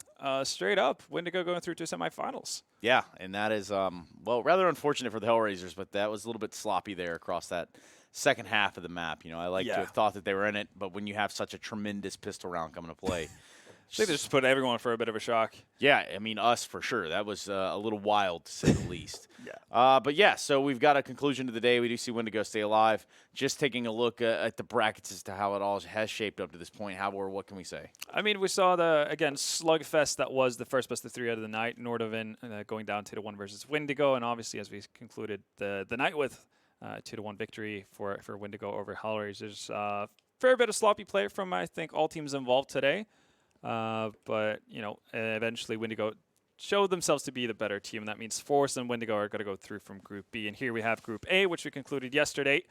Speaker 2: Straight up, Windigo going through to semifinals.
Speaker 1: Yeah, and that is, well, rather unfortunate for the HellRaisers, but that was a little bit sloppy there across that second half of the map. You know, I like to have thought that they were in it, but when you have such a tremendous pistol round coming to play.
Speaker 2: I think they just put everyone for a bit of a shock.
Speaker 1: Yeah, I mean, us for sure. That was a little wild, to say the least. But yeah, so we've got a conclusion to the day. We do see Windigo stay alive. Just taking a look at the brackets as to how it all has shaped up to this point. What can we say?
Speaker 2: I mean, we saw again, slugfest that was the first best of 3 out of the night. Nordovan going down 2-1 versus Windigo. And obviously, as we concluded the night with 2-1 victory for Windigo over HellRaisers. Fair bit of sloppy play from, I think, all teams involved today. But, you know, eventually Windigo showed themselves to be the better team. And that means Force and Windigo are going to go through from Group B. And here we have Group A, which we concluded yesterday.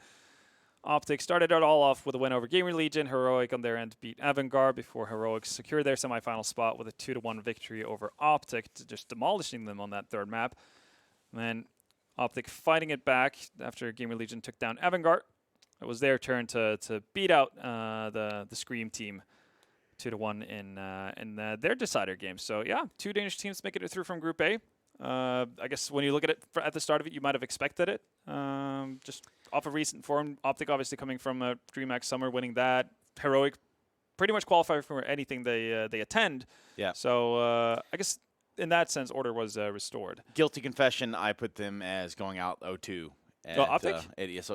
Speaker 2: Optic started it all off with a win over Gamer Legion. Heroic on their end beat Avangard before Heroic secured their semifinal spot with a 2-1 victory over Optic, just demolishing them on that third map. And then Optic fighting it back after Gamer Legion took down Avangard. It was their turn to beat out the Scream team 2-1 in their decider game. So yeah, 2 Danish teams making it through from Group A. I guess when you look at it at the start of it, you might have expected it. Just off of recent form, Optic obviously coming from a DreamHack Summer, winning that. Heroic pretty much qualified for anything they attend. Yeah. So I guess in that sense, order was restored.
Speaker 1: Guilty confession, I put them as going out 0-2.
Speaker 2: Optic?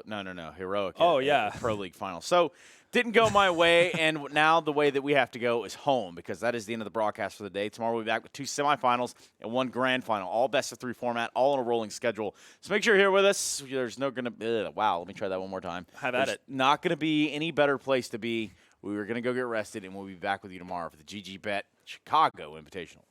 Speaker 1: No. Heroic.
Speaker 2: Oh,
Speaker 1: at the Pro League final. So didn't go my way, and now the way that we have to go is home, because that is the end of the broadcast for the day. Tomorrow we'll be back with 2 semifinals and 1 grand final, all best of 3 format, all on a rolling schedule. So make sure you're here with us. There's no going to wow, let me try that one more time.
Speaker 2: Have at it.
Speaker 1: Not going to be any better place to be. We were going to go get rested, and we'll be back with you tomorrow for the GG Bet Chicago Invitational.